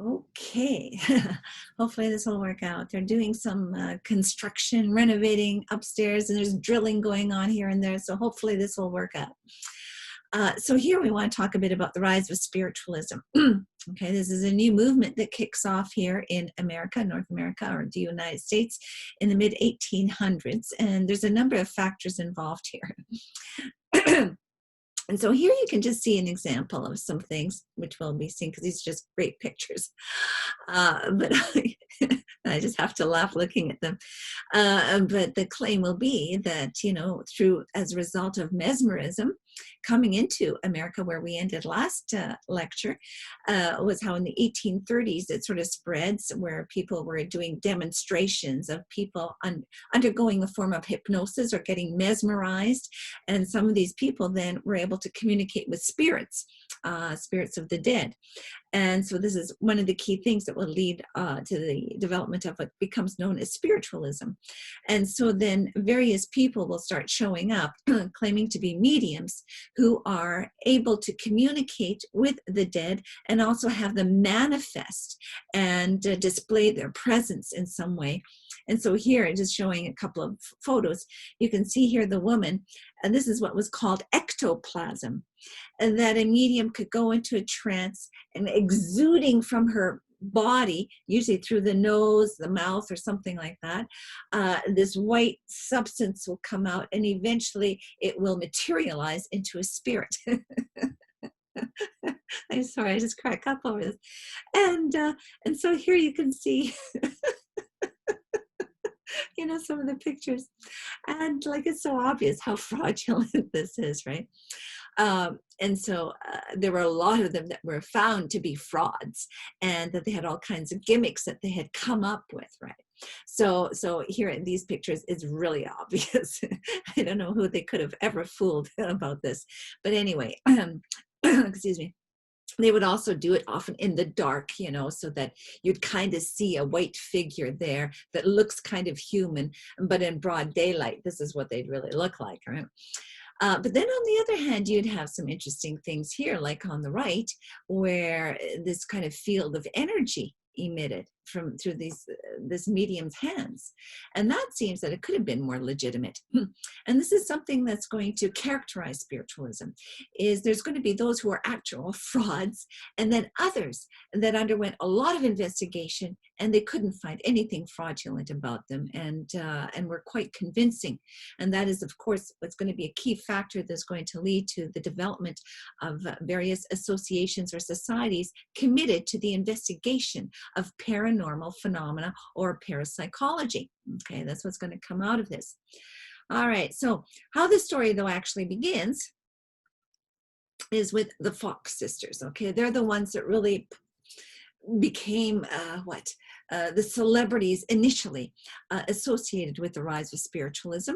Okay, hopefully this will work out. They're doing some construction, renovating upstairs, and there's drilling going on here and there. So hopefully this will work out. So here we want to talk a bit about the rise of spiritualism. Okay, this is a new movement that kicks off here in America, North America, or the United States in the mid 1800s. And there's a number of factors involved here. And so here you can just see an example of some things which will be seen because these are just great pictures. But I just have to laugh looking at them. But the claim will be that, as a result of mesmerism coming into America, where we ended last lecture, was how in the 1830s it sort of spreads, where people were doing demonstrations of people undergoing a form of hypnosis or getting mesmerized. And some of these people then were able to communicate with spirits, spirits of the dead. And so this is one of the key things that will lead to the development of what becomes known as spiritualism. And so then various people will start showing up claiming to be mediums who are able to communicate with the dead and also have them manifest and display their presence in some way. And so here, just showing a couple of photos, you can see here the woman, and this is what was called ectoplasm, and that a medium could go into a trance and exuding from her body, usually through the nose, the mouth, or something like that, this white substance will come out, and eventually it will materialize into a spirit. I'm sorry, I just crack up over this. And so here you can see some of the pictures, and it's so obvious how fraudulent this is, right? And so there were a lot of them that were found to be frauds, and that they had all kinds of gimmicks that they had come up with, right? So here in these pictures, it's really obvious. I don't know who they could have ever fooled about this, but anyway, excuse me. They would also do it often in the dark, so that you'd kind of see a white figure there that looks kind of human, but in broad daylight, this is what they'd really look like, right? But then on the other hand, you'd have some interesting things here, like on the right, where this kind of field of energy emitted through this medium's hands. And that seems that it could have been more legitimate. And this is something that's going to characterize spiritualism, is there's going to be those who are actual frauds, and then others that underwent a lot of investigation and they couldn't find anything fraudulent about them, and were quite convincing. And that is, of course, what's going to be a key factor that's going to lead to the development of various associations or societies committed to the investigation of paranormal phenomena or parapsychology. Okay, that's what's going to come out of this. All right, so how the story, though, actually begins is with the Fox sisters. Okay, they're the ones that really became the celebrities initially associated with the rise of spiritualism,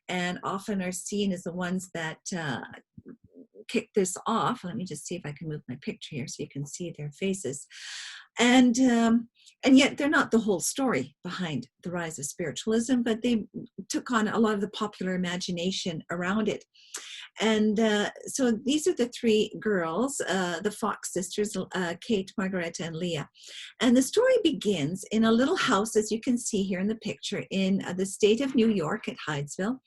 and often are seen as the ones that kick this off. Let me just see if I can move my picture here so you can see their faces. And yet they're not the whole story behind the rise of spiritualism, but they took on a lot of the popular imagination around it. And so these are the three girls, the Fox sisters, Kate, Margareta, and Leah. And the story begins in a little house, as you can see here in the picture, in the state of New York at Hydesville,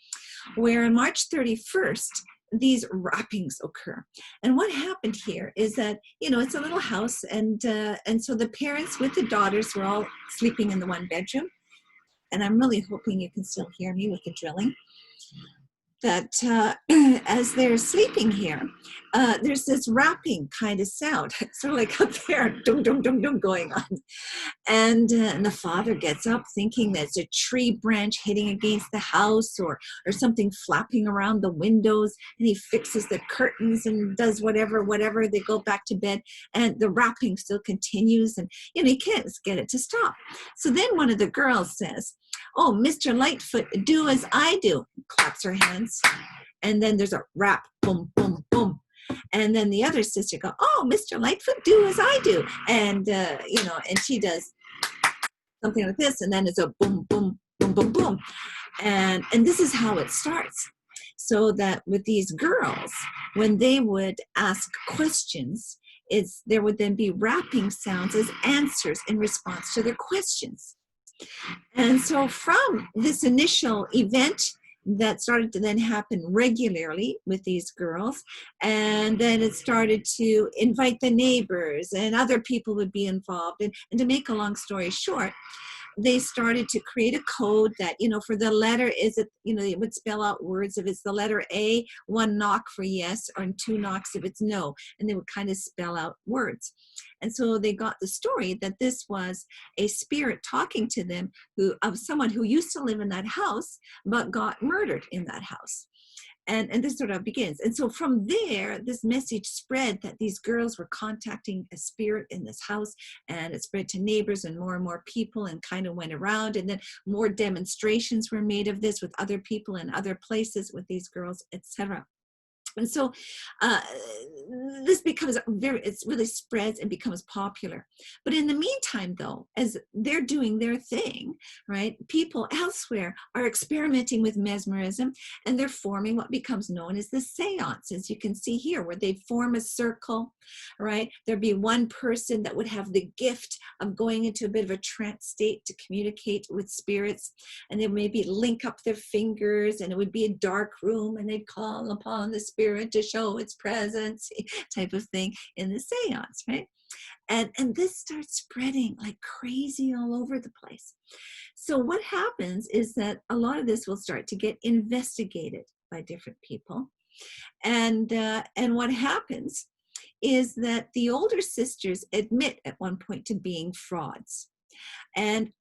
where on March 31st, these rappings occur. And what happened here is that, it's a little house, and so the parents with the daughters were all sleeping in the one bedroom. And I'm really hoping you can still hear me with the drilling. That as they're sleeping here, there's this rapping kind of sound, sort of like up there, dum, dum, dum, dum, going on. And the father gets up thinking that it's a tree branch hitting against the house, or something flapping around the windows, and he fixes the curtains and does whatever, they go back to bed, and the rapping still continues, and he can't get it to stop. So then one of the girls says, "Oh, Mr. Lightfoot, do as I do," claps her hands. And then there's a rap, boom, boom, boom. And then the other sister goes, "Oh, Mr. Lightfoot, do as I do." And, and she does something like this. And then it's a boom, boom, boom, boom, boom. And this is how it starts. So that with these girls, when they would ask questions, there would then be rapping sounds as answers in response to their questions. And so from this initial event that started to then happen regularly with these girls, and then it started to invite the neighbors and other people would be involved. And to make a long story short, they started to create a code that, for the letter, it would spell out words. If it's the letter A, 1 knock for yes, or 2 knocks if it's no. And they would kind of spell out words. And so they got the story that this was a spirit talking to them of someone who used to live in that house, but got murdered in that house. And this sort of begins. And so from there, this message spread that these girls were contacting a spirit in this house, and it spread to neighbors and more people, and kind of went around. And then more demonstrations were made of this with other people in other places with these girls, etc. And so this becomes it really spreads and becomes popular. But in the meantime, though, as they're doing their thing, right, people elsewhere are experimenting with mesmerism, and they're forming what becomes known as the seance, as you can see here, where they form a circle, right? There'd be one person that would have the gift of going into a bit of a trance state to communicate with spirits, and they maybe link up their fingers, and it would be a dark room, and they'd call upon the spirit to show its presence, type of thing in the seance, right? And this starts spreading like crazy all over the place. So what happens is that a lot of this will start to get investigated by different people. And what happens is that the older sisters admit at one point to being frauds. And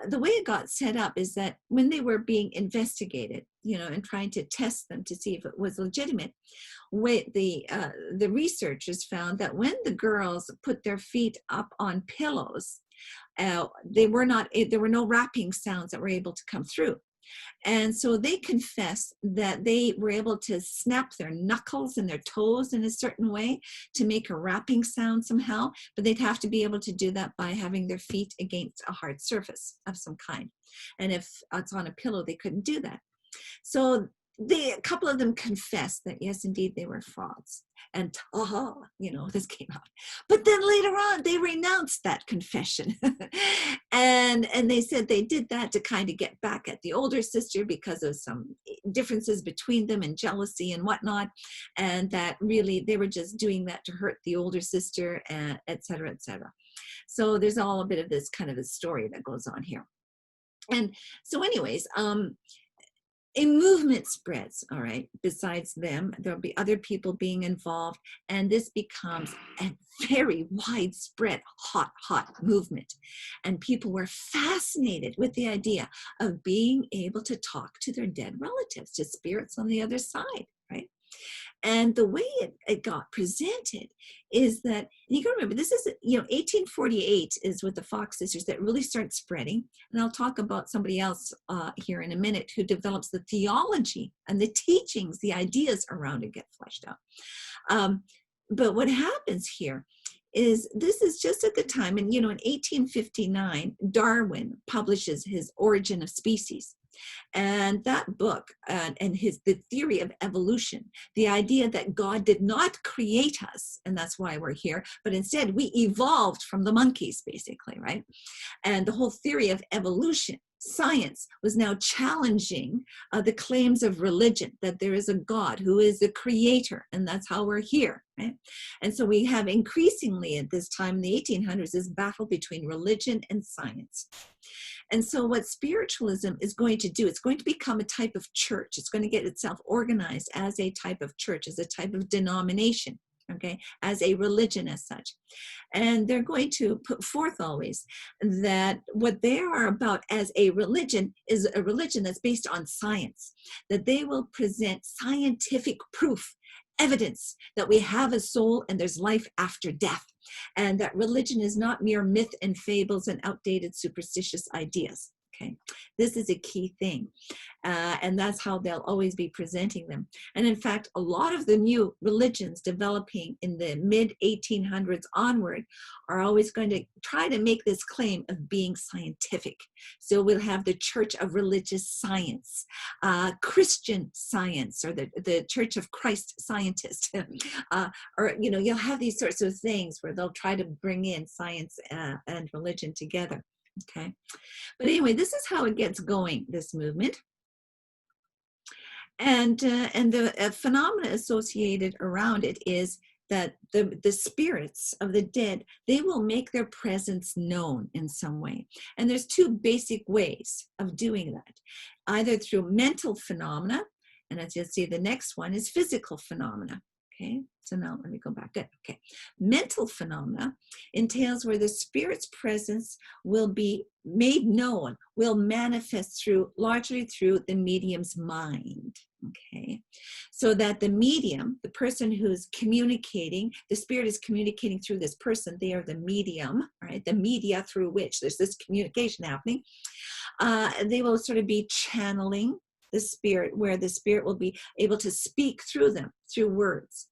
the way it got set up is that when they were being investigated, and trying to test them to see if it was legitimate, the researchers found that when the girls put their feet up on pillows, there were no rapping sounds that were able to come through. And so they confessed that they were able to snap their knuckles and their toes in a certain way to make a rapping sound somehow, but they'd have to be able to do that by having their feet against a hard surface of some kind. And if it's on a pillow, they couldn't do that. So a couple of them confessed that, yes, indeed, they were frauds. And this came out. But then later on, they renounced that confession. and they said they did that to kind of get back at the older sister because of some differences between them and jealousy and whatnot. And that really, they were just doing that to hurt the older sister, et cetera, et cetera. So there's all a bit of this kind of a story that goes on here. And so anyways, a movement spreads, all right, besides them. There'll be other people being involved, and this becomes a very widespread, hot movement. And people were fascinated with the idea of being able to talk to their dead relatives, to spirits on the other side, right? And the way it got presented is that, and you got to remember, this is, 1848 is with the Fox sisters that really start spreading. And I'll talk about somebody else here in a minute who develops the theology and the teachings, the ideas around it get fleshed out. But what happens here is this is just at the time, and in 1859, Darwin publishes his Origin of Species. And that book and the theory of evolution, the idea that God did not create us, and that's why we're here, but instead we evolved from the monkeys, basically, right? And the whole theory of evolution, science, was now challenging the claims of religion, that there is a God who is the creator, and that's how we're here, right? And so we have increasingly at this time in the 1800s this battle between religion and science. And so what spiritualism is going to do, it's going to become a type of church. It's going to get itself organized as a type of church, as a type of denomination, okay, as a religion as such. And they're going to put forth always that what they are about as a religion is a religion that's based on science, that they will present scientific proof, evidence that we have a soul and there's life after death, and that religion is not mere myth and fables and outdated superstitious ideas. Okay, this is a key thing. And that's how they'll always be presenting them. And in fact, a lot of the new religions developing in the mid 1800s onward are always going to try to make this claim of being scientific. So we'll have the Church of Religious Science, Christian Science, or the Church of Christ Scientist. Or, you know, you'll have these sorts of things where they'll try to bring in science and religion together. Okay. But anyway, this is how it gets going, this movement. And the phenomena associated around it is that the spirits of the dead, they will make their presence known in some way. And there's two basic ways of doing that, either through mental phenomena, and as you'll see, the next one is physical phenomena. Okay, so now let me go back. Good. Okay, mental phenomena entails where the spirit's presence will be made known, will manifest largely through the medium's mind. Okay, so that the medium, the person who's communicating, the spirit is communicating through this person. They are the medium, right? The media through which there's this communication happening. They will sort of be channeling the spirit, where the spirit will be able to speak through them, through words.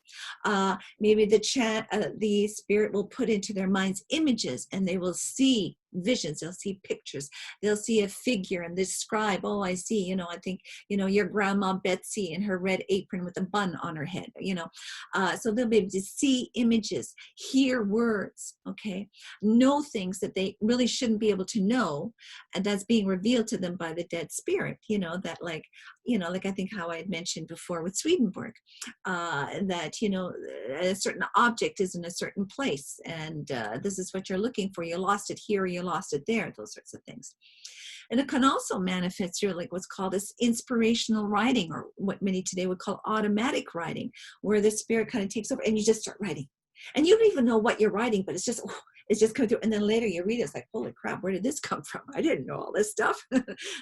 Maybe the spirit will put into their minds images, and they will see visions, they'll see pictures, they'll see a figure and describe, oh, I see, you know, I think, you know, your grandma Betsy in her red apron with a bun on her head, you know. So they'll be able to see images, hear words, okay, know things that they really shouldn't be able to know, and that's being revealed to them by the dead spirit, you know, that like I think how I had mentioned before with Swedenborg, that, you know, a certain object is in a certain place, and this is what you're looking for. You lost it here, or you lost it there, those sorts of things. And it can also manifest through like what's called this inspirational writing, or what many today would call automatic writing, where the spirit kind of takes over and you just start writing. And you don't even know what you're writing, but it's just coming through. And then later you read it, it's like, holy crap, where did this come from? I didn't know all this stuff.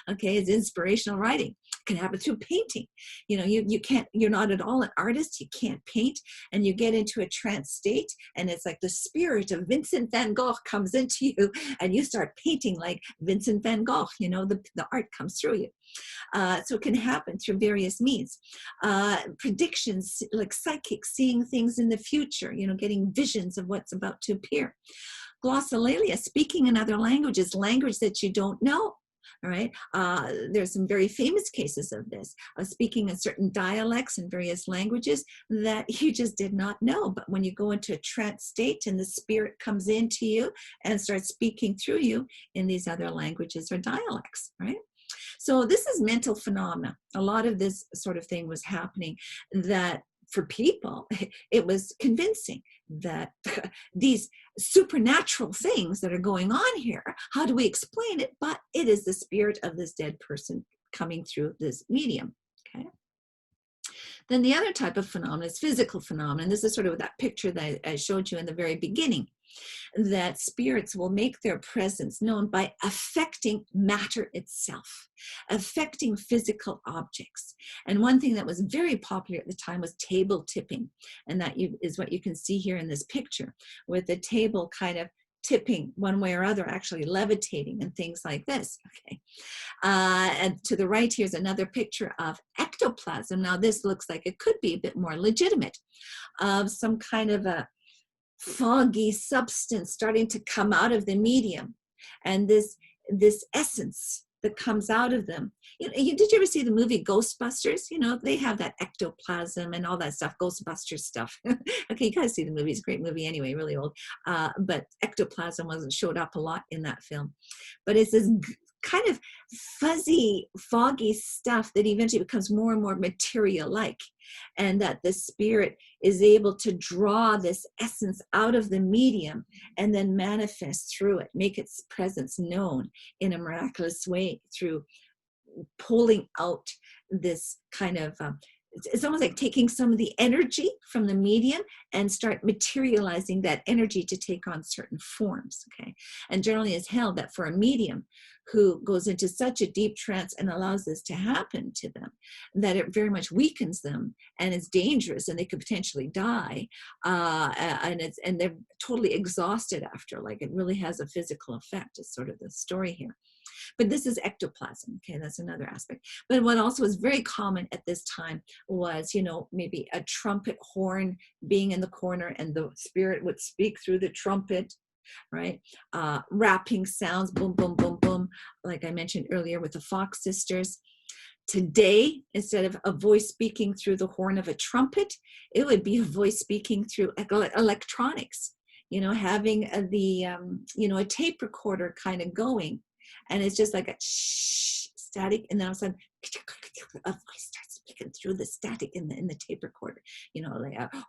Okay, it's inspirational writing. It can happen through painting. You know, you're not at all an artist, you can't paint, and you get into a trance state, and it's like the spirit of Vincent van Gogh comes into you, and you start painting like Vincent van Gogh, you know, the art comes through you. So it can happen through various means. Predictions, like psychics, seeing things in the future, you know, getting visions of what's about to appear. Glossolalia, speaking in other languages, language that you don't know. All right. There's some very famous cases of this, speaking in certain dialects in various languages that you just did not know. But when you go into a trance state and the spirit comes into you and starts speaking through you in these other languages or dialects, right? So this is mental phenomena. A lot of this sort of thing was happening that for people, it was convincing that these supernatural things that are going on here, how do we explain it? But it is the spirit of this dead person coming through this medium, okay? Then the other type of phenomenon is physical phenomenon. This is sort of that picture that I showed you in the very beginning, that spirits will make their presence known by affecting matter itself, affecting physical objects. And one thing that was very popular at the time was table tipping. And that is what you can see here in this picture, with the table kind of tipping one way or other, actually levitating and things like this. Okay. And to the right, here's another picture of ectoplasm. Now this looks like it could be a bit more legitimate, of some kind of a foggy substance starting to come out of the medium, and this essence that comes out of them. You know, did you ever see the movie Ghostbusters? You know, they have that ectoplasm and all that stuff, Ghostbusters stuff. Okay, you guys see the movie. It's a great movie anyway, really old. But ectoplasm showed up a lot in that film. But it's this kind of fuzzy, foggy stuff that eventually becomes more and more material-like, and that the spirit is able to draw this essence out of the medium and then manifest through it, make its presence known in a miraculous way through pulling out this kind of it's almost like taking some of the energy from the medium and start materializing that energy to take on certain forms, okay? And generally it's held that for a medium who goes into such a deep trance and allows this to happen to them, that it very much weakens them and it's dangerous and they could potentially die. And they're totally exhausted after, like it really has a physical effect, is sort of the story here. But this is ectoplasm. Okay, that's another aspect. But what also was very common at this time was, maybe a trumpet horn being in the corner and the spirit would speak through the trumpet, right? Rapping sounds, boom, boom, boom, boom, like I mentioned earlier with the Fox sisters. Today, instead of a voice speaking through the horn of a trumpet, it would be a voice speaking through electronics, having a tape recorder kind of going. And it's just like a shh, static. And then all of a sudden, a voice starts speaking through the static in the tape recorder,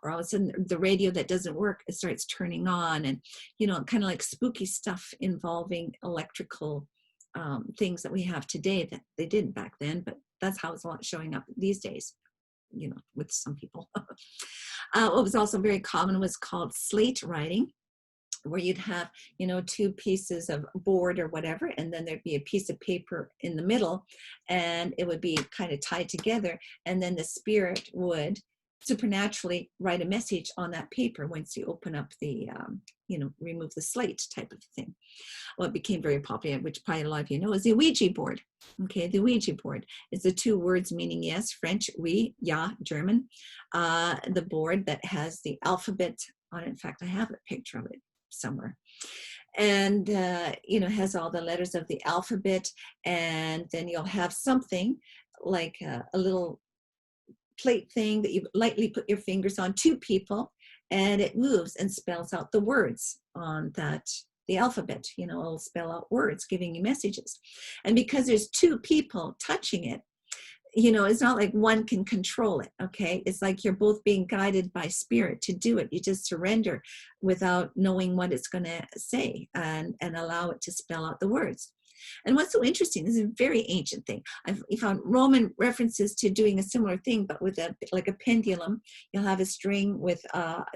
or all of a sudden the radio that doesn't work, it starts turning on, and, kind of like spooky stuff involving electrical things that we have today that they didn't back then, but that's how it's a lot showing up these days, with some people. What was also very common was called slate writing, where you'd have, two pieces of board or whatever, and then there'd be a piece of paper in the middle, and it would be kind of tied together, and then the spirit would supernaturally write a message on that paper once you open up the, remove the slate type of thing. What became very popular, which probably a lot of you know, is the Ouija board. Okay, the Ouija board is the two words meaning yes, French, oui, ja, German. The board that has the alphabet on it. In fact, I have a picture of it somewhere. And, has all the letters of the alphabet. And then you'll have something like a little plate thing that you lightly put your fingers on, two people, and it moves and spells out the words on the alphabet. It'll spell out words giving you messages. And because there's two people touching it, it's not like one can control it. Okay, it's like you're both being guided by spirit to do it. You just surrender without knowing what it's going to say, and allow it to spell out the words. And what's so interesting, this is a very ancient thing. I've found Roman references to doing a similar thing, but with a pendulum. You'll have a string with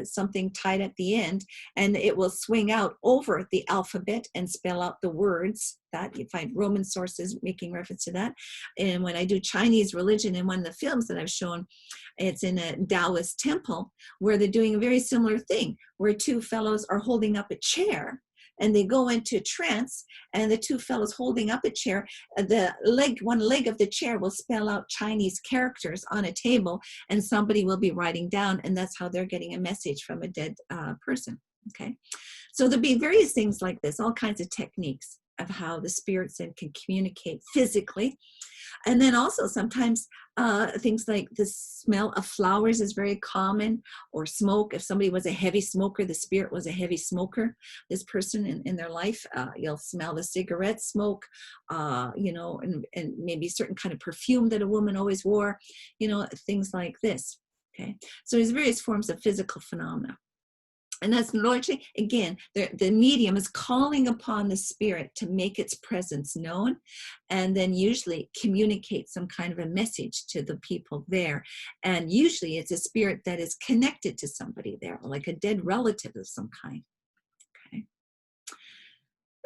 something tied at the end, and it will swing out over the alphabet and spell out the words. That you find Roman sources making reference to that. And when I do Chinese religion in one of the films that I've shown, it's in a Taoist temple where they're doing a very similar thing, where two fellows are holding up a chair. And they go into trance, and the two fellows holding up a chair, one leg of the chair will spell out Chinese characters on a table, and somebody will be writing down, and that's how they're getting a message from a dead person. Okay, so there'll be various things like this, all kinds of techniques of how the spirits then can communicate physically. And then also sometimes things like the smell of flowers is very common, or smoke. If somebody was a heavy smoker, the spirit was a heavy smoker, this person in their life, you'll smell the cigarette smoke, and maybe a certain kind of perfume that a woman always wore, things like this. Okay, so there's various forms of physical phenomena. And that's largely, again, the medium is calling upon the spirit to make its presence known, and then usually communicate some kind of a message to the people there. And usually it's a spirit that is connected to somebody there, like a dead relative of some kind. Okay.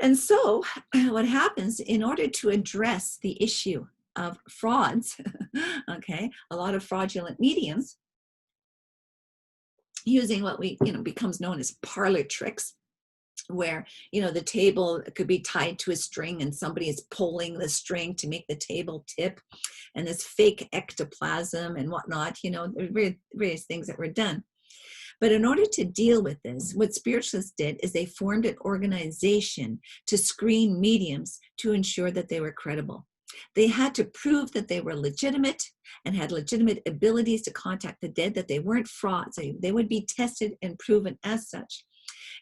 And so what happens, in order to address the issue of frauds, okay, a lot of fraudulent mediums, using what becomes known as parlor tricks, where, the table could be tied to a string and somebody is pulling the string to make the table tip, and this fake ectoplasm and whatnot, various things that were done. But in order to deal with this, what spiritualists did is they formed an organization to screen mediums to ensure that they were credible. They had to prove that they were legitimate and had legitimate abilities to contact the dead, that they weren't frauds. They would be tested and proven as such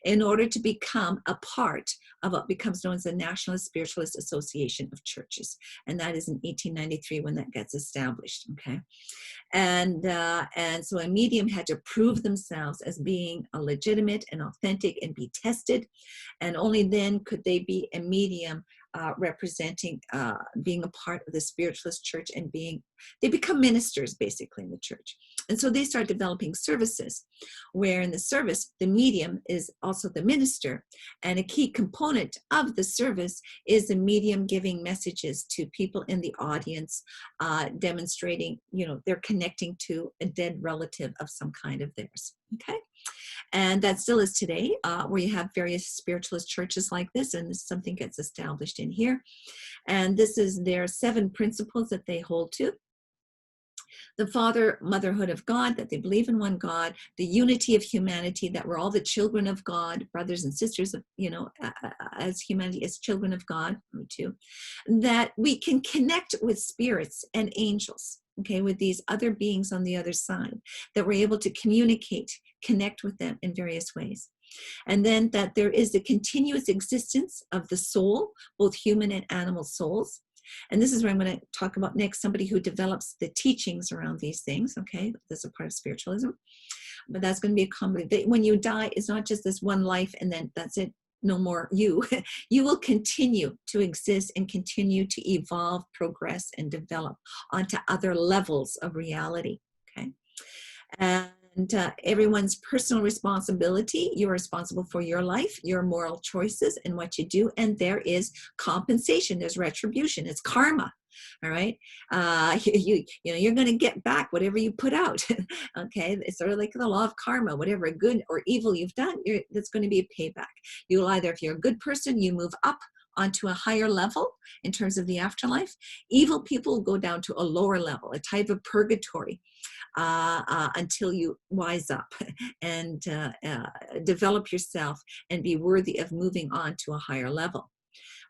in order to become a part of what becomes known as the National Spiritualist Association of Churches. And that is in 1893 when that gets established, okay? And so a medium had to prove themselves as being a legitimate and authentic and be tested. And only then could they be a medium representing, being a part of the spiritualist church, and they become ministers basically in the church. And so they start developing services where in the service, the medium is also the minister. And a key component of the service is the medium giving messages to people in the audience, demonstrating, they're connecting to a dead relative of some kind of theirs. Okay. And that still is today, where you have various spiritualist churches like this, and something gets established in here. And this is their 7 principles that they hold to. The father, motherhood of God, that they believe in one God, the unity of humanity, that we're all the children of God, brothers and sisters of, as humanity, as children of God, me too, that we can connect with spirits and angels, okay, with these other beings on the other side, that we're able to communicate, connect with them in various ways. And then that there is the continuous existence of the soul, both human and animal souls. And this is where I'm going to talk about next, somebody who develops the teachings around these things, okay? This is a part of spiritualism. But that's going to be a combination. When you die, it's not just this one life and then that's it, no more you. You will continue to exist and continue to evolve, progress, and develop onto other levels of reality, okay? And everyone's personal responsibility. You're responsible for your life, your moral choices, and what you do. And there is compensation. There's retribution. It's karma. All right. You're going to get back whatever you put out. Okay. It's sort of like the law of karma. Whatever good or evil you've done, that's going to be a payback. You'll either, if you're a good person, you move up onto a higher level in terms of the afterlife. Evil people go down to a lower level, a type of purgatory. Until you wise up and develop yourself and be worthy of moving on to a higher level.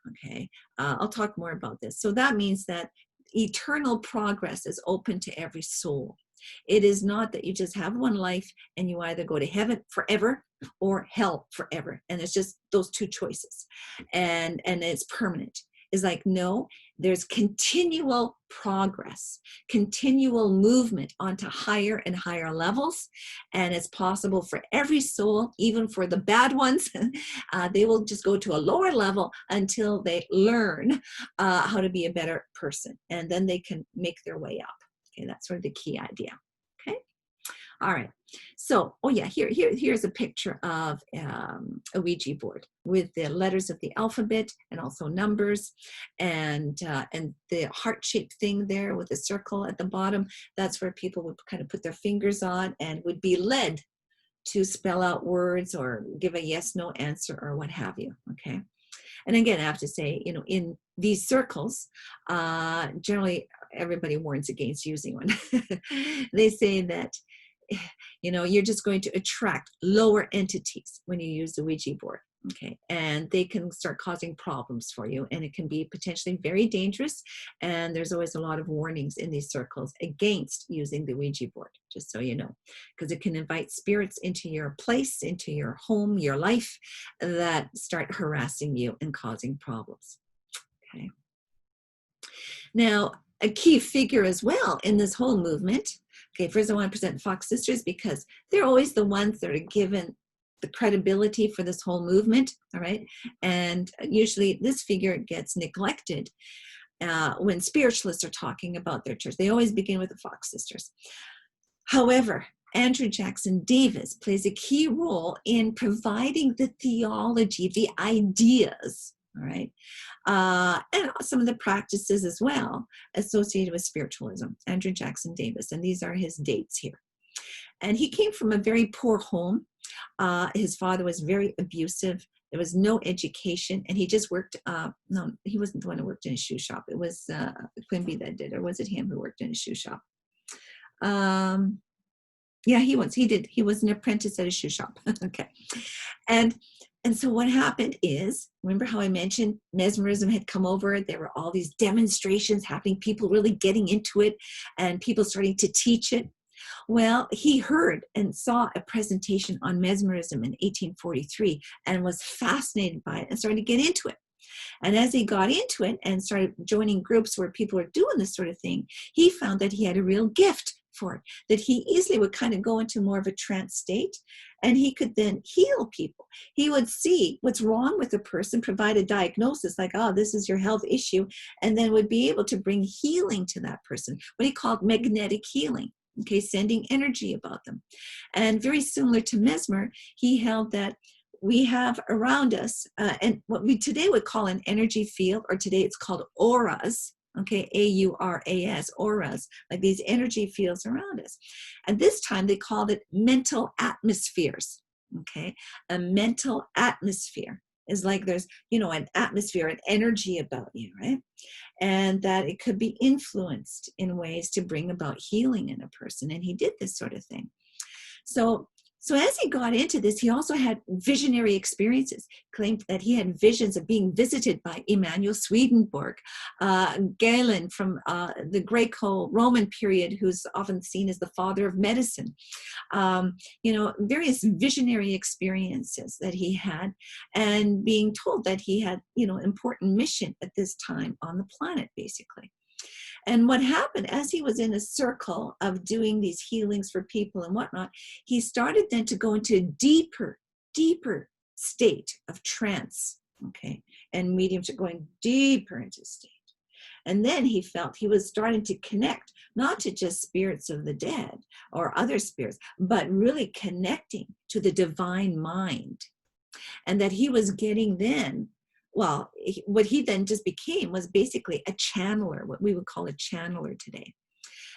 Okay, I'll talk more about this. So that means that eternal progress is open to every soul. It is not that you just have one life and you either go to heaven forever or hell forever. And it's just those 2 choices. And it's permanent. It's like, no, there's continual progress, continual movement onto higher and higher levels. And it's possible for every soul, even for the bad ones, they will just go to a lower level until they learn how to be a better person. And then they can make their way up. Okay, that's sort of the key idea. Okay. All right. So, here's a picture of a Ouija board with the letters of the alphabet and also numbers, and the heart-shaped thing there with a circle at the bottom. That's where people would kind of put their fingers on and would be led to spell out words or give a yes/no answer or what have you. Okay. And again, I have to say, in these circles, generally everybody warns against using one. They say that you're just going to attract lower entities when you use the Ouija board, okay? And they can start causing problems for you, and it can be potentially very dangerous. And there's always a lot of warnings in these circles against using the Ouija board, just so you know, because it can invite spirits into your place, into your home, your life, that start harassing you and causing problems, okay? Now, a key figure as well in this whole movement. Okay, first I want to present Fox Sisters because they're always the ones that are given the credibility for this whole movement, all right? And usually this figure gets neglected when spiritualists are talking about their church. They always begin with the Fox Sisters. However, Andrew Jackson Davis plays a key role in providing the theology, the ideas, all right, and some of the practices as well associated with spiritualism. Andrew Jackson Davis, and these are his dates here. And he came from a very poor home. His father was very abusive. There was no education, and he just worked. No, he wasn't the one who worked in a shoe shop. It was Quimby that did, or was it him who worked in a shoe shop? Yeah, he was. He did. He was an apprentice at a shoe shop. Okay, and so what happened is, remember how I mentioned mesmerism had come over? There were all these demonstrations happening, people really getting into it, and people starting to teach it. Well, he heard and saw a presentation on mesmerism in 1843 and was fascinated by it and started to get into it. And as he got into it and started joining groups where people were doing this sort of thing, he found that he had a real gift for it, that he easily would kind of go into more of a trance state, and he could then heal people. He would see what's wrong with a person, provide a diagnosis like, oh, this is your health issue, and then would be able to bring healing to that person, what he called magnetic healing, okay, sending energy about them. And very similar to Mesmer, he held that we have around us, and what we today would call an energy field, or today it's called auras, Okay, AURAS, auras, like these energy fields around us. And this time they called it mental atmospheres. Okay, a mental atmosphere is like there's, an atmosphere, an energy about you, right? And that it could be influenced in ways to bring about healing in a person. And he did this sort of thing. So as he got into this, he also had visionary experiences, claimed that he had visions of being visited by Emanuel Swedenborg, Galen from the Greco-Roman period, who's often seen as the father of medicine, various visionary experiences that he had, and being told that he had, important mission at this time on the planet, basically. And what happened as he was in a circle of doing these healings for people and whatnot, he started then to go into a deeper state of trance, okay? And mediums are going deeper into state. And then he felt he was starting to connect, not to just spirits of the dead or other spirits, but really connecting to the divine mind. And that he was getting then, what he then just became was basically a channeler, what we would call a channeler today.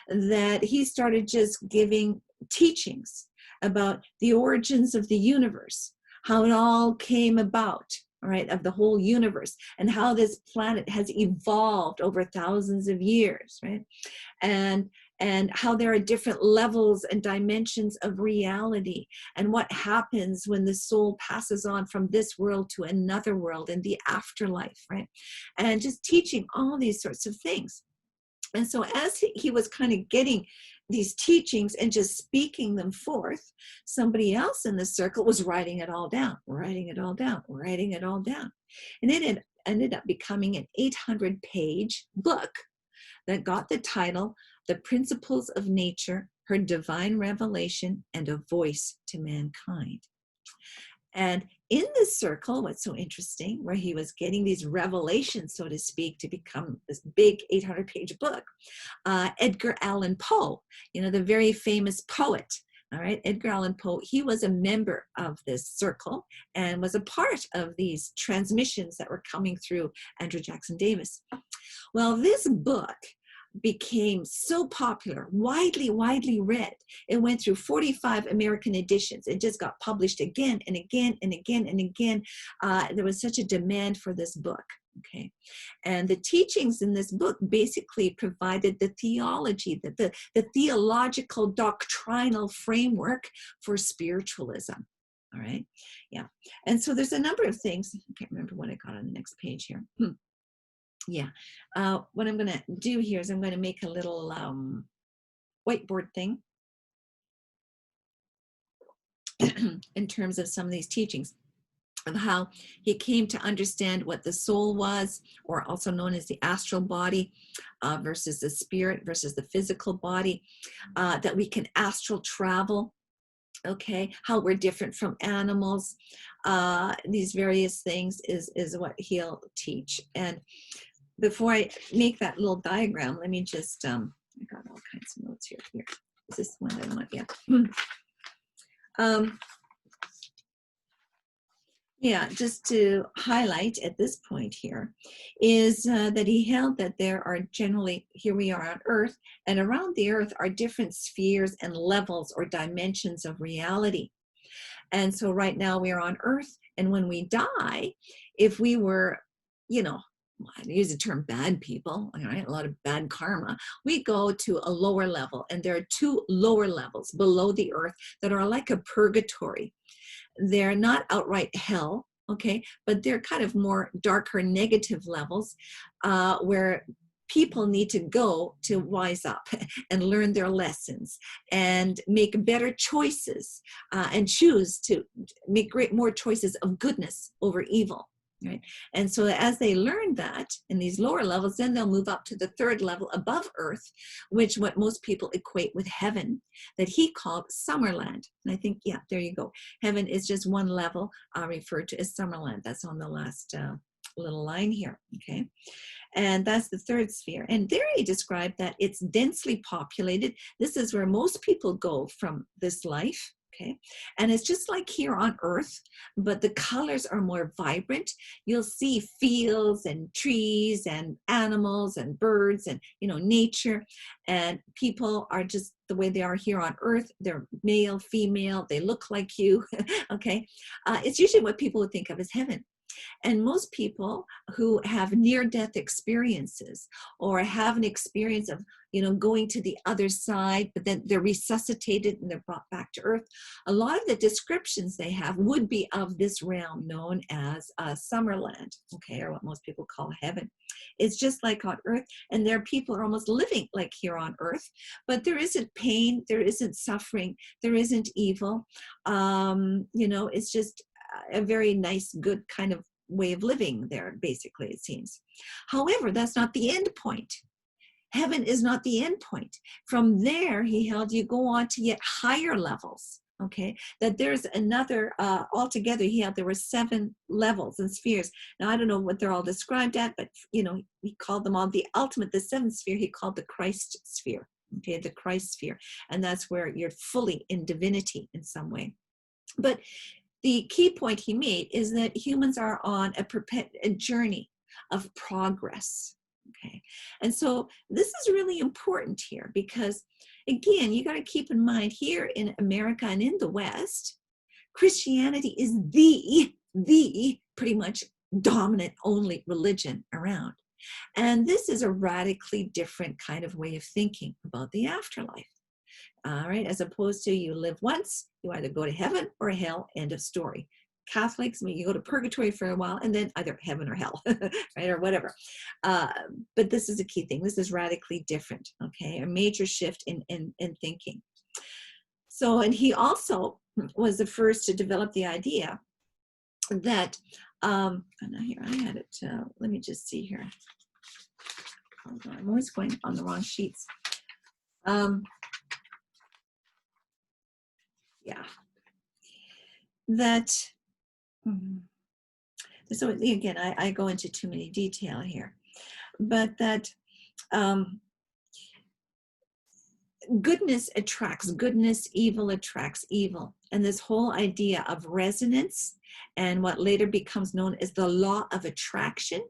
That he started just giving teachings about the origins of the universe, how it all came about, all right, of the whole universe, and how this planet has evolved over thousands of years, right? And how there are different levels and dimensions of reality, and what happens when the soul passes on from this world to another world in the afterlife, right? And just teaching all these sorts of things. And so as he was kind of getting these teachings and just speaking them forth, somebody else in the circle was writing it all down, writing it all down, writing it all down. And it ended up becoming an 800-page book that got the title, The Principles of Nature, Her Divine Revelation, and a Voice to Mankind. And in this circle, what's so interesting, where he was getting these revelations, so to speak, to become this big 800-page book, Edgar Allan Poe, the very famous poet, all right, Edgar Allan Poe, he was a member of this circle and was a part of these transmissions that were coming through Andrew Jackson Davis. Well, this book became so popular, widely read. It went through 45 American editions. It just got published again and again and again and again. There was such a demand for this book. Okay, and the teachings in this book basically provided the theology, the theological doctrinal framework for spiritualism. All right, yeah, and so there's a number of things. I can't remember what I got on the next page here. Yeah, what I'm going to do here is I'm going to make a little whiteboard thing in terms of some of these teachings of how he came to understand what the soul was, or also known as the astral body, versus the spirit versus the physical body, that we can astral travel. Okay, how we're different from animals. These various things is what he'll teach. And before I make that little diagram, let me just, I got all kinds of notes here. Is this one I want? Yeah. Yeah, just to highlight at this point here is that he held that there are generally, here we are on Earth, and around the Earth are different spheres and levels or dimensions of reality. And so right now we are on Earth, and when we die, if we were, I use the term bad people, right? A lot of bad karma, we go to a lower level, and there are two lower levels below the earth that are like a purgatory. They're not outright hell, okay, but they're kind of more darker negative levels where people need to go to wise up and learn their lessons and make better choices and choose to make more choices of goodness over evil. Right. And so as they learn that in these lower levels, then they'll move up to the third level above earth, which what most people equate with heaven, that he called Summerland. And I think, yeah, there you go. Heaven is just one level referred to as Summerland. That's on the last little line here. Okay. And that's the third sphere. And there he described that it's densely populated. This is where most people go from this life. Okay, and it's just like here on Earth, but the colors are more vibrant. You'll see fields and trees and animals and birds and, you know, nature, and people are just the way they are here on Earth. They're male, female, they look like you. Okay, it's usually what people would think of as heaven. And most people who have near-death experiences or have an experience of, you know, going to the other side, but then they're resuscitated and they're brought back to Earth, a lot of the descriptions they have would be of this realm known as Summerland, okay, or what most people call heaven. It's just like on Earth, and there people are almost living like here on Earth, but there isn't pain, there isn't suffering, there isn't evil. You know, it's just a very nice, good kind of way of living there, basically, it seems. However, that's not the end point. Heaven is not the end point. From there, he held, you go on to yet higher levels, okay? That there's another, altogether, he held there were 7 levels and spheres. Now, I don't know what they're all described at, but, you know, he called them all the ultimate, the 7th sphere, he called the Christ sphere, okay, the Christ sphere. And that's where you're fully in divinity in some way. But the key point he made is that humans are on a journey of progress. Okay, and so this is really important here because, again, you got to keep in mind here in America and in the West, Christianity is the pretty much dominant only religion around. And this is a radically different kind of way of thinking about the afterlife. All right, as opposed to you live once, you either go to heaven or hell, end of story. Catholics, I mean, you go to purgatory for a while and then either heaven or hell, right, or whatever. But this is a key thing. This is radically different, okay, a major shift in thinking. So, and he also was the first to develop the idea that, and now here I had it, let me just see here. Hold on, I'm always going on the wrong sheets. Yeah, that, so again, I go into too many detail here, but that goodness attracts goodness, evil attracts evil. And this whole idea of resonance and what later becomes known as the law of attraction,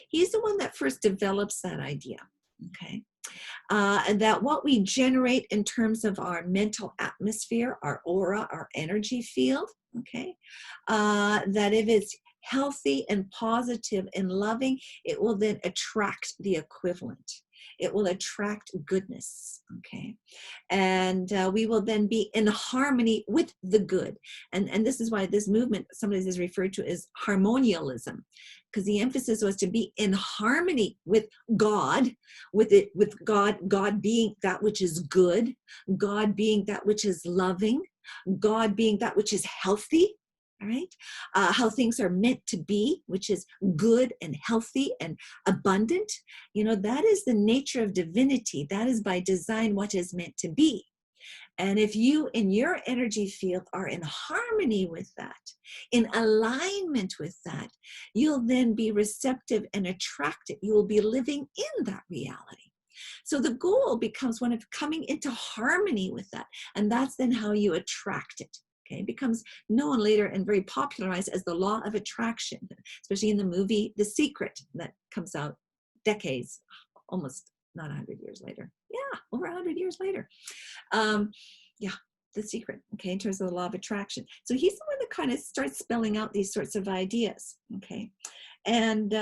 he's the one that first develops that idea, okay? And that what we generate in terms of our mental atmosphere, our aura, our energy field, okay, that if it's healthy and positive and loving, it will then attract the equivalent. It will attract goodness, okay? And we will then be in harmony with the good. And this is why this movement, sometimes is referred to as harmonialism, because the emphasis was to be in harmony with God, with God being that which is good, God being that which is loving, God being that which is healthy, all right? How things are meant to be, which is good and healthy and abundant. You know, that is the nature of divinity. That is by design what is meant to be. And if you in your energy field are in harmony with that, in alignment with that, you'll then be receptive and attracted. You will be living in that reality. So the goal becomes one of coming into harmony with that. And that's then how you attract it. Okay, it becomes known later and very popularized as the law of attraction, especially in the movie The Secret that comes out decades, almost not 100 years later. Yeah, over 100 years later. Yeah, The Secret, okay, in terms of the law of attraction. So he's the one that kind of starts spelling out these sorts of ideas, okay? And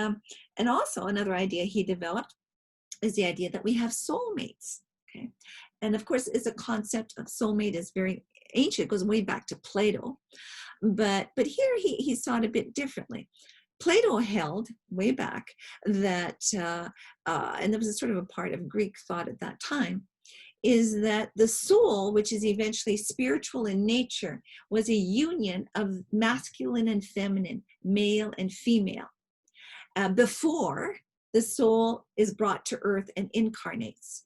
also another idea he developed is the idea that we have soulmates, okay? And of course, it's a concept of soulmate is very ancient. It goes way back to Plato. But here he saw it a bit differently. Plato held way back that, and there was a sort of a part of Greek thought at that time, is that the soul, which is eventually spiritual in nature, was a union of masculine and feminine, male and female, before the soul is brought to earth and incarnates.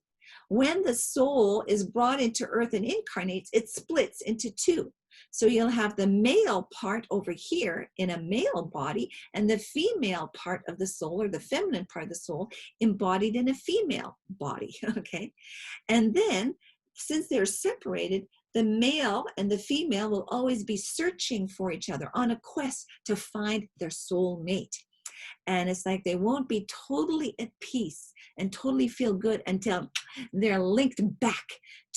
When the soul is brought into earth and incarnates, it splits into 2. So you'll have the male part over here in a male body and the female part of the soul, or the feminine part of the soul, embodied in a female body, okay? And then, since they're separated, the male and the female will always be searching for each other on a quest to find their soul mate. And it's like they won't be totally at peace and totally feel good until they're linked back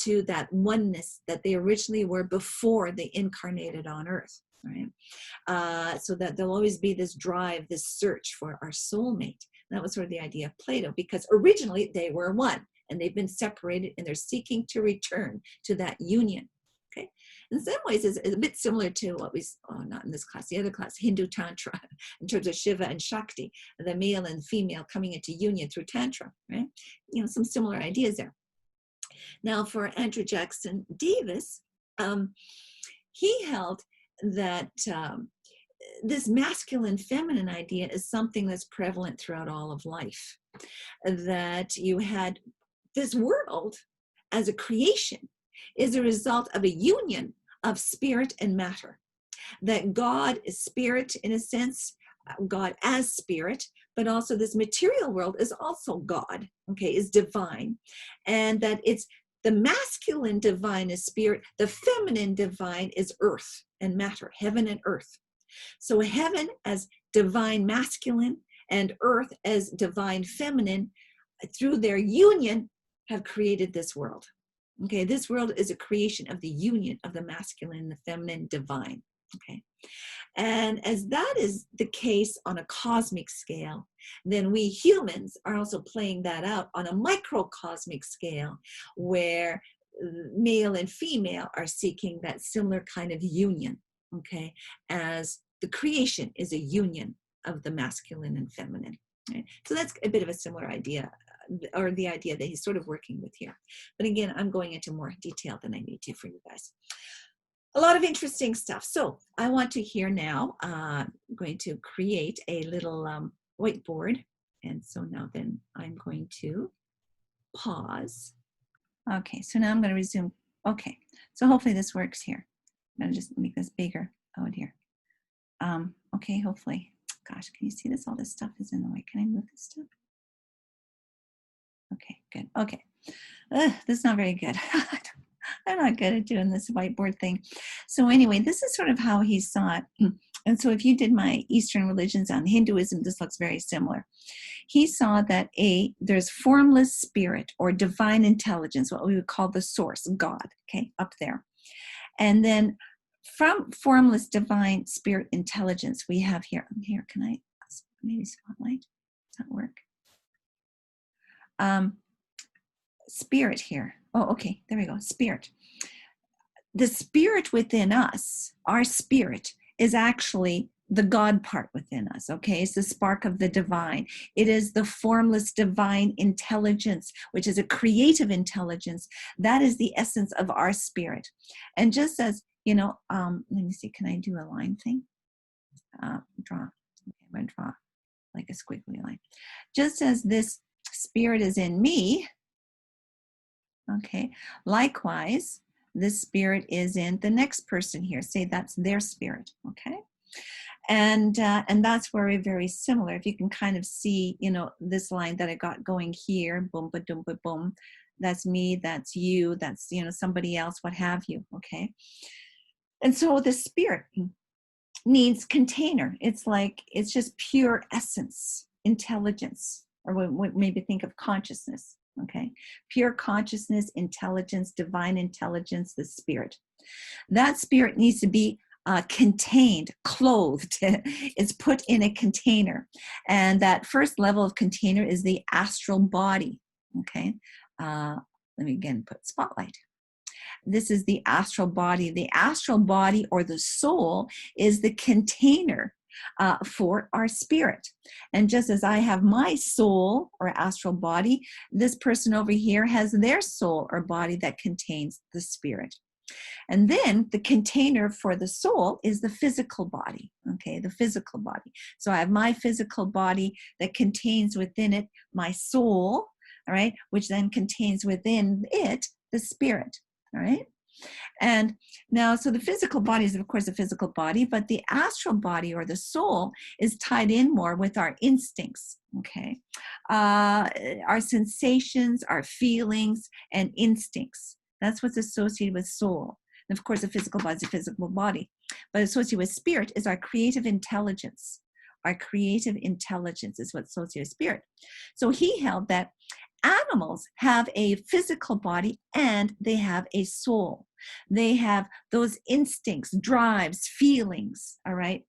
to that oneness that they originally were before they incarnated on earth, right? So that there'll always be this drive, this search for our soulmate. That was sort of the idea of Plato, because originally they were one and they've been separated and they're seeking to return to that union. Okay. In some ways, it's a bit similar to what we, not in this class, the other class, Hindu Tantra, in terms of Shiva and Shakti, the male and female coming into union through Tantra, right? You know, some similar ideas there. Now, for Andrew Jackson Davis, he held that this masculine feminine idea is something that's prevalent throughout all of life. That you had this world as a creation is a result of a union of spirit and matter. That God is spirit in a sense, God as spirit, but also this material world is also God, okay, is divine. And that it's the masculine divine is spirit, the feminine divine is earth and matter, heaven and earth. So heaven as divine masculine and earth as divine feminine, through their union, have created this world. Okay, this world is a creation of the union of the masculine and the feminine divine. Okay, and as that is the case on a cosmic scale, then we humans are also playing that out on a microcosmic scale, where male and female are seeking that similar kind of union. Okay, as the creation is a union of the masculine and feminine. Right? So that's a bit of a similar idea, or the idea that he's sort of working with here. But again, I'm going into more detail than I need to for you guys. A lot of interesting stuff. So I want to here now, I'm going to create a little whiteboard. And so now then I'm going to pause. Okay, so now I'm going to resume. Okay, so hopefully this works here. I'm going to just make this bigger. Oh dear. Okay, hopefully. Gosh, can you see this? All this stuff is in the way. Can I move this stuff? Okay, good. Okay. This is not very good. I'm not good at doing this whiteboard thing. So anyway, this is sort of how he saw it. And so if you did my Eastern religions on Hinduism, this looks very similar. He saw that there's formless spirit or divine intelligence, what we would call the source, God, okay, up there. And then from formless divine spirit intelligence, we have here, can I maybe spotlight? Does that work? Spirit here. Oh, okay, there we go, spirit. The spirit within us, our spirit, is actually the God part within us, okay? It's the spark of the divine. It is the formless divine intelligence, which is a creative intelligence. That is the essence of our spirit. And just as, let me see, can I do a line thing? Draw. Okay, I'm going to draw like a squiggly line. Just as this spirit is in me, okay, likewise, this spirit is in the next person here. Say that's their spirit, okay? And that's where we're very similar. If you can kind of see, this line that I got going here, boom, ba, boom, ba, boom. That's me, that's you, that's, somebody else, what have you, okay? And so the spirit needs container. It's just pure essence, intelligence, or maybe think of consciousness, okay? Pure consciousness, intelligence, divine intelligence, the spirit. That spirit needs to be contained, clothed. It's put in a container. And that first level of container is the astral body, okay? Let me again put spotlight. This is the astral body. The astral body, or the soul, is the container for our spirit. And just as I have my soul or astral body, this person over here has their soul or body that contains the spirit. And then the container for the soul is the physical body, okay, the physical body. So I have my physical body that contains within it my soul, all right, which then contains within it the spirit, all right? And now, so the physical body is, of course, a physical body, but the astral body or the soul is tied in more with our instincts, okay? Our sensations, our feelings, and instincts. That's what's associated with soul. And of course, the physical body is a physical body. But associated with spirit is our creative intelligence. Our creative intelligence is what's associated with spirit. So he held that animals have a physical body and they have a soul. They have those instincts, drives, feelings, all right?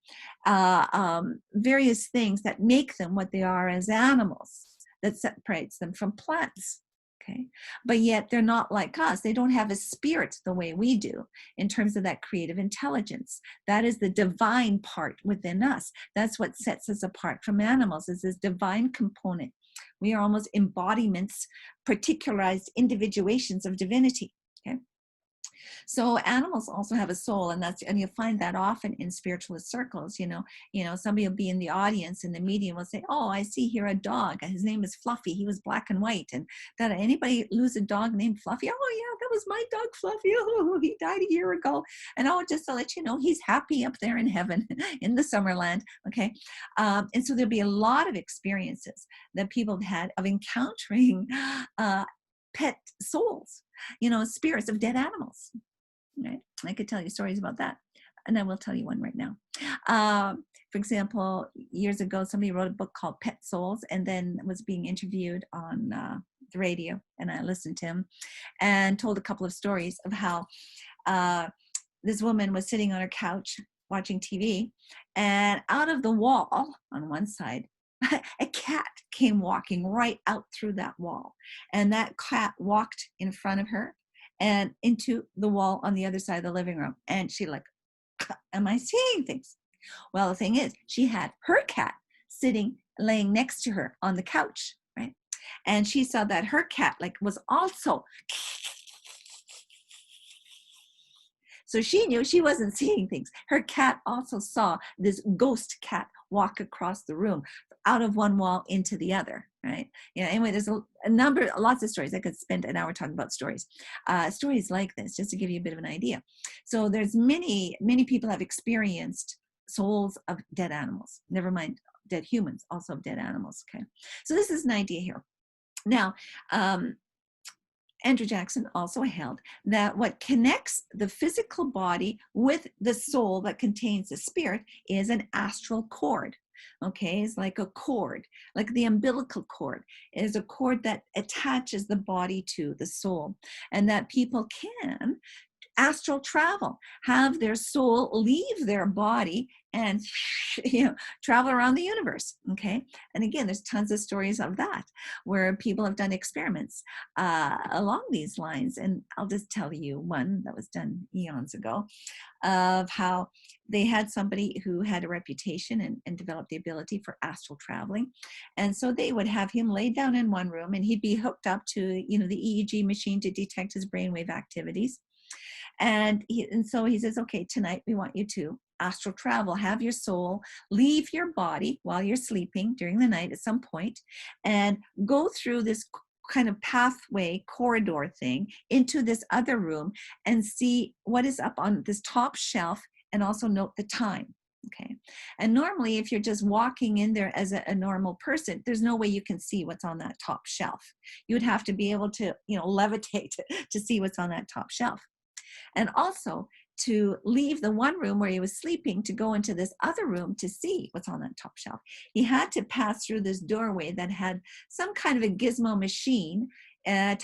Various things that make them what they are as animals, that separates them from plants. Okay, but yet they're not like us. They don't have a spirit the way we do in terms of that creative intelligence. That is the divine part within us. That's what sets us apart from animals, is this divine component. We are almost embodiments, particularized individuations of divinity. Okay. So animals also have a soul, and you'll find that often in spiritualist circles. Somebody will be in the audience and the medium will say, "Oh, I see here a dog. His name is Fluffy. He was black and white." And that anybody lose a dog named Fluffy? "Oh yeah, that was my dog Fluffy. Oh, he died a year ago." And just to let you know, he's happy up there in heaven in the Summerland. Okay, and so there'll be a lot of experiences that people have had of encountering pet souls, spirits of dead animals. Right? I could tell you stories about that, and I will tell you one right now. For example, years ago, somebody wrote a book called Pet Souls, and then was being interviewed on the radio, and I listened to him and told a couple of stories of how this woman was sitting on her couch watching TV, and out of the wall on one side, a cat came walking right out through that wall, and that cat walked in front of her and into the wall on the other side of the living room. And she like, "Am I seeing things?" Well, the thing is, she had her cat laying next to her on the couch, right? And she saw that her cat was also, so she knew she wasn't seeing things. Her cat also saw this ghost cat walk across the room out of one wall into the other, right? Anyway, there's lots of stories. I could spend an hour talking about stories like this, just to give you a bit of an idea. So there's many people have experienced souls of dead animals, never mind dead humans, also of dead animals. Okay, so this is an idea here. Now, Andrew Jackson also held that what connects the physical body with the soul that contains the spirit is an astral cord. Okay, it's like a cord, like the umbilical cord is a cord that attaches the body to the soul, and that people can astral travel, have their soul leave their body and travel around the universe. Okay, and again, there's tons of stories of that where people have done experiments along these lines, and I'll just tell you one that was done eons ago of how they had somebody who had a reputation and developed the ability for astral traveling, and so they would have him laid down in one room, and he'd be hooked up to the EEG machine to detect his brainwave activities. And so he says, "Okay, tonight we want you to astral travel, have your soul leave your body while you're sleeping during the night at some point, and go through this kind of pathway corridor thing into this other room and see what is up on this top shelf, and also note the time." Okay. And normally, if you're just walking in there as a normal person, there's no way you can see what's on that top shelf. You would have to be able to, levitate to see what's on that top shelf. And also to leave the one room where he was sleeping to go into this other room to see what's on that top shelf. He had to pass through this doorway that had some kind of a gizmo machine that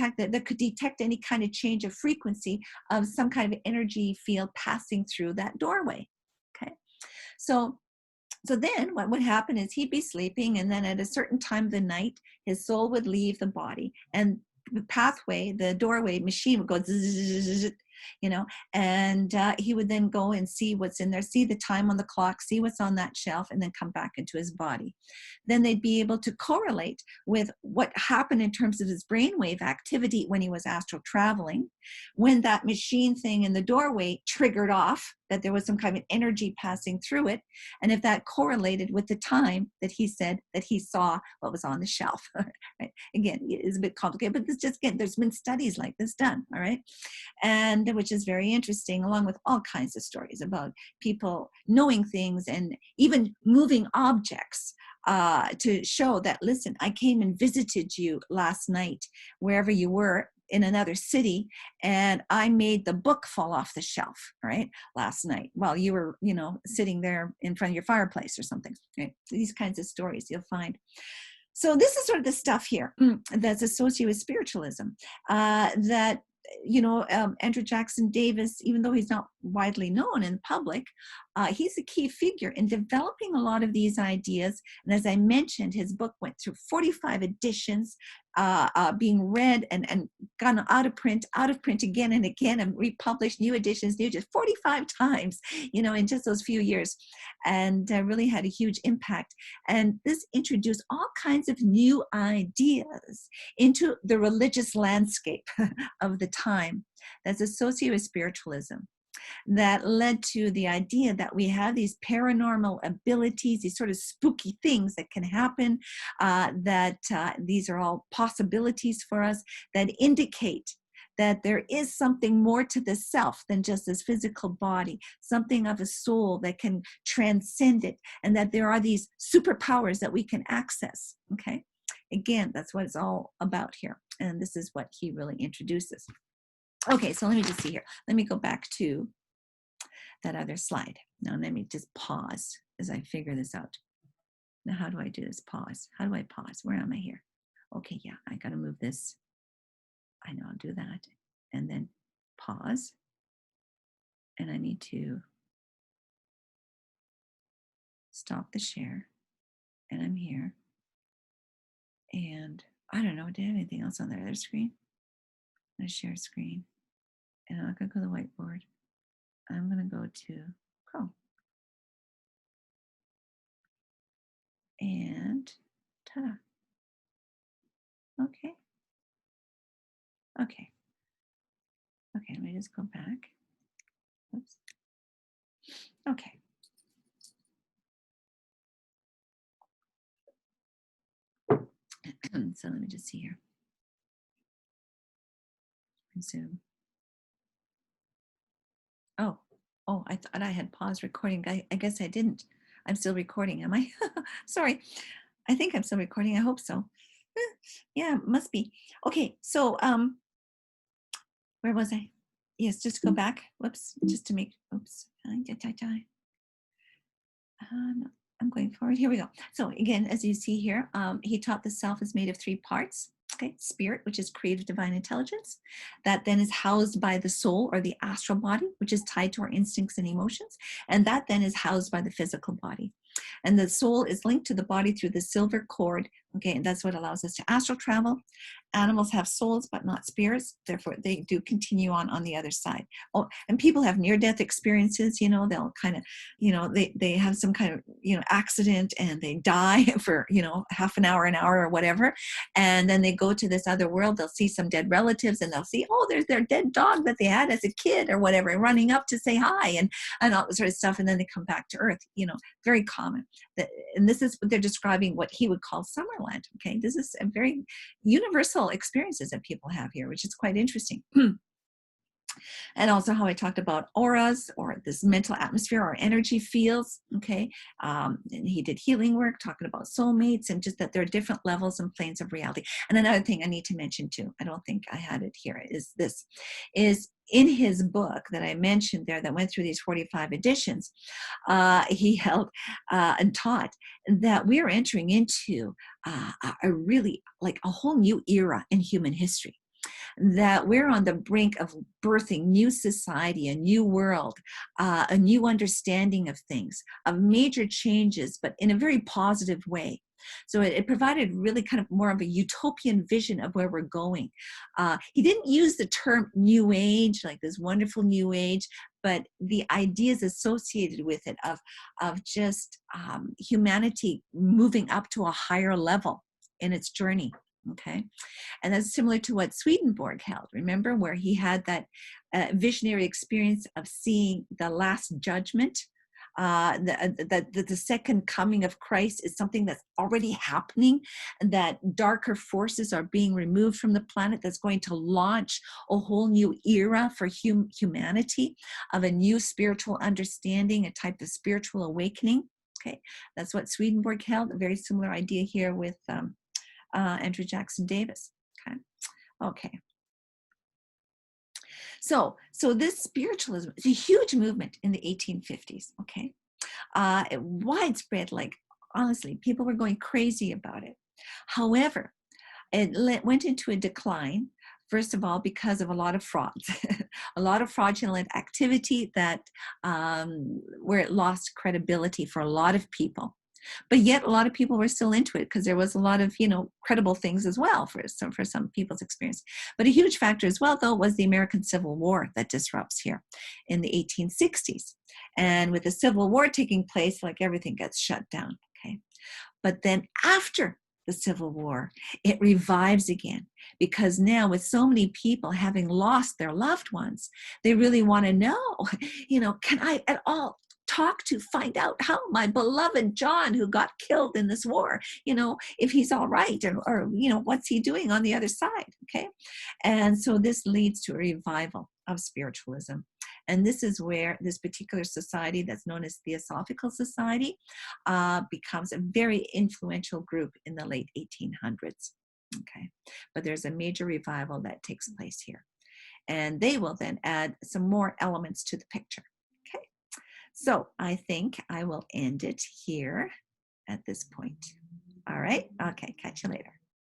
could detect any kind of change of frequency of some kind of energy field passing through that doorway. Okay, so then what would happen is he'd be sleeping, and then at a certain time of the night, his soul would leave the body, and the pathway, the doorway machine would go zzz, and he would then go and see what's in there, see the time on the clock, see what's on that shelf, and then come back into his body. Then they'd be able to correlate with what happened in terms of his brainwave activity when he was astral traveling, when that machine thing in the doorway triggered off, that there was some kind of energy passing through it, and if that correlated with the time that he said that he saw what was on the shelf. Right? Again, it's a bit complicated, but there's been studies like this done, all right? And which is very interesting, along with all kinds of stories about people knowing things and even moving objects to show that, listen, I came and visited you last night, wherever you were, in another city, and I made the book fall off the shelf, right, last night while you were, sitting there in front of your fireplace or something. Right? These kinds of stories you'll find. So this is sort of the stuff here that's associated with spiritualism, that Andrew Jackson Davis, even though he's not widely known in public, he's a key figure in developing a lot of these ideas. And as I mentioned, his book went through 45 editions, being read and gone out of print again and again, and republished, new editions, just 45 times, in just those few years, and really had a huge impact. And this introduced all kinds of new ideas into the religious landscape of the time that's associated with spiritualism, that led to the idea that we have these paranormal abilities, these sort of spooky things that can happen, that these are all possibilities for us that indicate that there is something more to the self than just this physical body, something of a soul that can transcend it, and that there are these superpowers that we can access. Okay, again, that's what it's all about here, and this is what he really introduces. Okay, so let me just see here. Let me go back to that other slide. Now let me just pause as I figure this out. Now, how do I do this? Pause. How do I pause? Where am I here? Okay, yeah, I got to move this. I know I'll do that. And then pause. And I need to stop the share. And I'm here. And I don't know, do I have anything else on the other screen? I'm going to share screen. And I'm not going to go to the whiteboard. I'm going to go to Chrome. And ta-da. Okay. Okay. Okay, let me just go back. Oops. Okay. So let me just see here. Zoom. Oh, I thought I had paused recording. I guess I didn't. I'm still recording, am I? Sorry. I think I'm still recording. I hope so. Yeah, must be. Okay, so where was I? Yes, just go back. Whoops, just to make, oops. I'm going forward. Here we go. So again, as you see here, he taught the self is made of three parts. Okay, spirit, which is creative divine intelligence, that then is housed by the soul or the astral body, which is tied to our instincts and emotions, and that then is housed by the physical body. And the soul is linked to the body through the silver cord. Okay, and that's what allows us to astral travel. Animals have souls, but not spirits. Therefore, they do continue on the other side. Oh, and people have near-death experiences. They'll kind of, they have some kind of, accident and they die for, half an hour, or whatever. And then they go to this other world. They'll see some dead relatives and they'll see, oh, there's their dead dog that they had as a kid or whatever, and running up to say hi and all this sort of stuff. And then they come back to Earth, very common. And this is what they're describing, what he would call Summerland. Okay, this is a very universal experiences that people have here, which is quite interesting. And also how I talked about auras, or this mental atmosphere or energy fields. Okay, and he did healing work, talking about soulmates, and just that there are different levels and planes of reality. And another thing I need to mention too, I don't think I had it here, is in his book that I mentioned there that went through these 45 editions, he held and taught that we are entering into a really like a whole new era in human history, that we're on the brink of birthing new society, a new world, a new understanding of things, of major changes, but in a very positive way. So it provided really kind of more of a utopian vision of where we're going. He didn't use the term new age, like this wonderful new age, but the ideas associated with it of just humanity moving up to a higher level in its journey. Okay, and that's similar to what Swedenborg held. Remember, where he had that visionary experience of seeing the Last Judgment, the second coming of Christ is something that's already happening, and that darker forces are being removed from the planet. That's going to launch a whole new era for humanity, of a new spiritual understanding, a type of spiritual awakening. Okay, that's what Swedenborg held. A very similar idea here with Andrew Jackson Davis. Okay. So this spiritualism is a huge movement in the 1850s, okay? Widespread, like honestly, people were going crazy about it. However, it went into a decline, first of all, because of a lot of frauds, a lot of fraudulent activity that where it lost credibility for a lot of people. But yet a lot of people were still into it because there was a lot of, credible things as well for some people's experience. But a huge factor as well, though, was the American Civil War that disrupts here in the 1860s. And with the Civil War taking place, like everything gets shut down, okay? But then after the Civil War, it revives again because now with so many people having lost their loved ones, they really want to know, can I at all find out how my beloved John, who got killed in this war, if he's all right, or what's he doing on the other side, okay? And so this leads to a revival of spiritualism. And this is where this particular society that's known as Theosophical Society becomes a very influential group in the late 1800s, okay? But there's a major revival that takes place here. And they will then add some more elements to the picture. So I think I will end it here at this point. All right. Okay. Catch you later.